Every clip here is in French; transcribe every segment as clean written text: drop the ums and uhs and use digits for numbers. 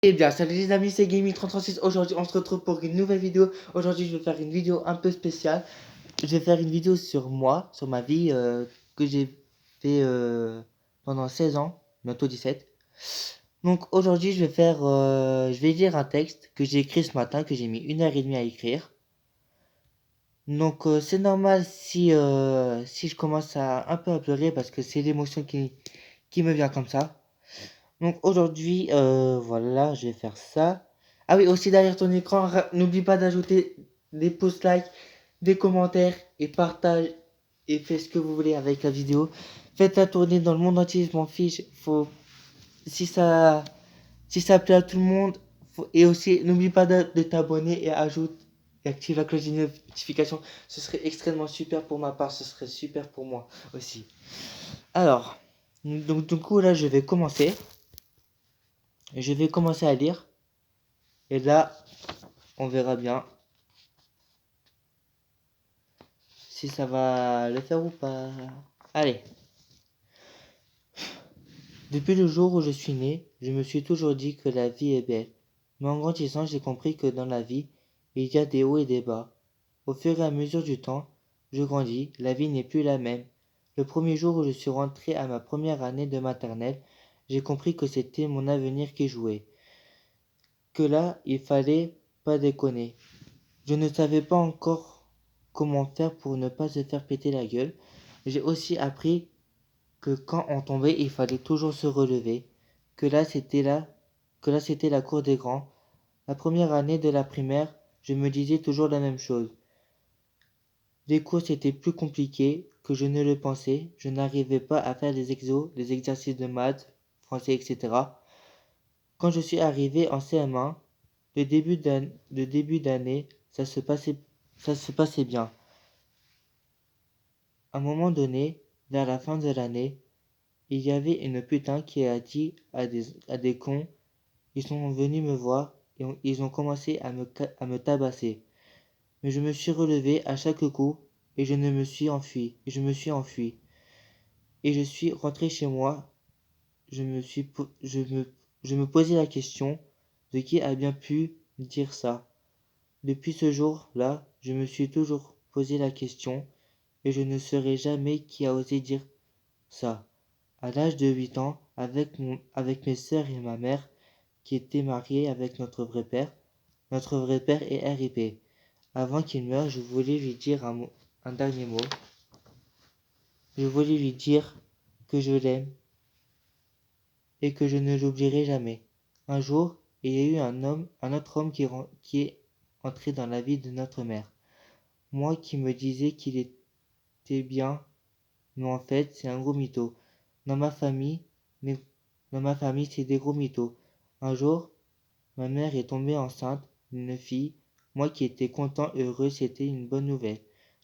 Eh bien, salut les amis, c'est Gaming336. Aujourd'hui, on se retrouve pour une nouvelle vidéo. Aujourd'hui, je vais faire une vidéo un peu spéciale. Je vais faire une vidéo sur moi, sur ma vie que j'ai fait pendant 16 ans, bientôt 17. Donc aujourd'hui, je vais lire un texte que j'ai écrit ce matin, que j'ai mis 1 heure et demie à écrire. Donc c'est normal si je commence un peu à pleurer parce que c'est l'émotion qui me vient comme ça. Donc aujourd'hui, voilà, je vais faire ça. Ah oui, aussi derrière ton écran, n'oublie pas d'ajouter des pouces like, des commentaires et partage et fais ce que vous voulez avec la vidéo. Faites-la tourner dans le monde entier, je m'en fiche. Si ça, si ça plaît à tout le monde, et aussi n'oublie pas de t'abonner et active la cloche de notification. Ce serait extrêmement super pour ma part, ce serait super pour moi aussi. Alors, donc du coup là, je vais commencer. Je vais commencer à lire. Et là, on verra bien si ça va le faire ou pas. Allez. Depuis le jour où je suis né, je me suis toujours dit que la vie est belle. Mais en grandissant, j'ai compris que dans la vie, il y a des hauts et des bas. Au fur et à mesure du temps, je grandis, la vie n'est plus la même. Le premier jour où je suis rentré à ma première année de maternelle, j'ai compris que c'était mon avenir qui jouait. Que là, il fallait pas déconner. Je ne savais pas encore comment faire pour ne pas se faire péter la gueule. J'ai aussi appris que quand on tombait, il fallait toujours se relever, que là c'était la cour des grands. La première année de la primaire, je me disais toujours la même chose. Les cours c'était plus compliqué que je ne le pensais. Je n'arrivais pas à faire les exos, les exercices de maths, français, etc. Quand je suis arrivé en CM1, le début d'année, ça se passait bien. À un moment donné, vers la fin de l'année, il y avait une putain qui a dit à des cons, ils sont venus me voir et ils ont commencé à me tabasser. Mais je me suis relevé à chaque coup et je me suis enfui. Et je suis rentré chez moi. Je me suis, je me posais la question de qui a bien pu dire ça. Depuis ce jour-là, je me suis toujours posé la question et je ne saurais jamais qui a osé dire ça. À l'âge de 8 ans, avec mes sœurs et ma mère, qui étaient mariées avec notre vrai père est RIP. Avant qu'il meure, je voulais lui dire un dernier mot. Je voulais lui dire que je l'aime et que je ne l'oublierai jamais. Un jour, il y a eu un autre homme qui est entré dans la vie de notre mère. Moi qui me disais qu'il était bien, mais en fait, c'est un gros mytho. Dans ma famille, mais dans ma famille, c'est des gros mythos. Un jour, ma mère est tombée enceinte d'une fille. Moi qui étais content, heureux, c'était une bonne nouvelle.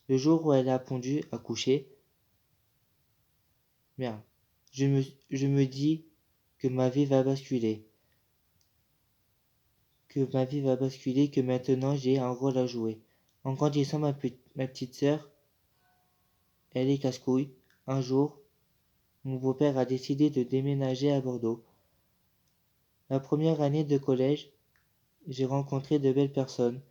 Le jour où elle a pondu, accouché, merde, je me dis que ma vie va basculer. Que ma vie va basculer, que maintenant j'ai un rôle à jouer. En grandissant, ma petite sœur, elle est casse-couille. Un jour, mon beau-père a décidé de déménager à Bordeaux. La première année de collège, j'ai rencontré de belles personnes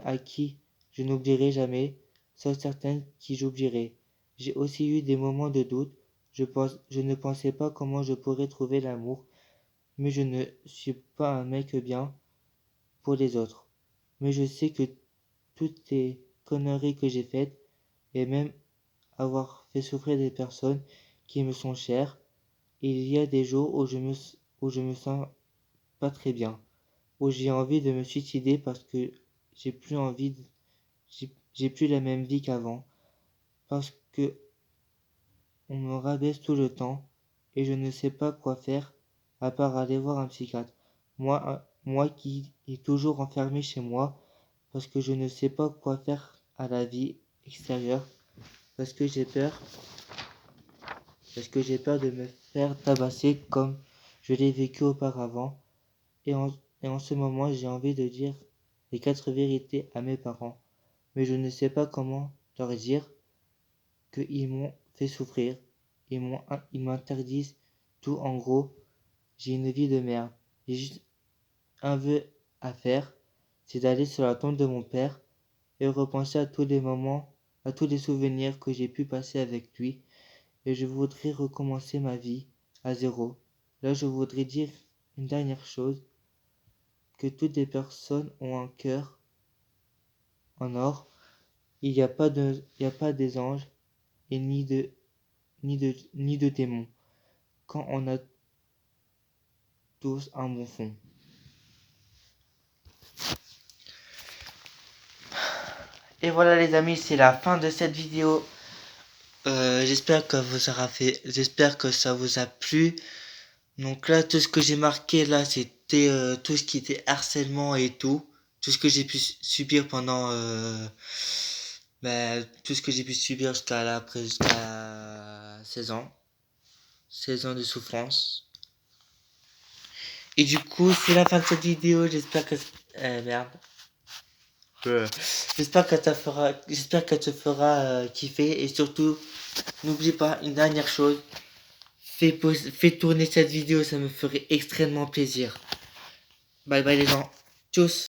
à qui je n'oublierai jamais, sauf certaines qui j'oublierai. J'ai aussi eu des moments de doute, je ne pensais pas comment je pourrais trouver l'amour, mais je ne suis pas un mec bien pour les autres. Mais je sais que toutes les conneries que j'ai faites, et même avoir fait souffrir des personnes qui me sont chères, il y a des jours où je me sens pas très bien, où j'ai envie de me suicider parce que j'ai plus envie de, j'ai plus la même vie qu'avant, parce que on me rabaisse tout le temps et je ne sais pas quoi faire à part aller voir un psychiatre. Moi qui est toujours enfermé chez moi parce que je ne sais pas quoi faire à la vie extérieure, parce que j'ai peur, de me faire tabasser comme je l'ai vécu auparavant. Et en ce moment, j'ai envie de dire les 4 vérités à mes parents, mais je ne sais pas comment leur dire qu'ils m'ont fait souffrir, ils m'interdisent tout en gros, j'ai une vie de merde. J'ai juste un vœu à faire, c'est d'aller sur la tombe de mon père et repenser à tous les moments, à tous les souvenirs que j'ai pu passer avec lui. Et je voudrais recommencer ma vie à zéro. Là, je voudrais dire une dernière chose, que toutes les personnes ont un cœur en or. Il n'y a pas des anges et ni de démons. Quand on a tous un bon fond. Et voilà les amis, c'est la fin de cette vidéo. J'espère que ça vous a plu. Donc là, tout ce que j'ai marqué là, c'était tout ce qui était harcèlement et tout ce que j'ai pu subir pendant tout ce que j'ai pu subir jusqu'à 16 ans de souffrance. Et du coup, c'est la fin de cette vidéo. J'espère que merde. J'espère qu'elle te fera kiffer. Et surtout, n'oublie pas une dernière chose. Fais tourner cette vidéo, ça me ferait extrêmement plaisir. Bye bye les gens. Tchuss.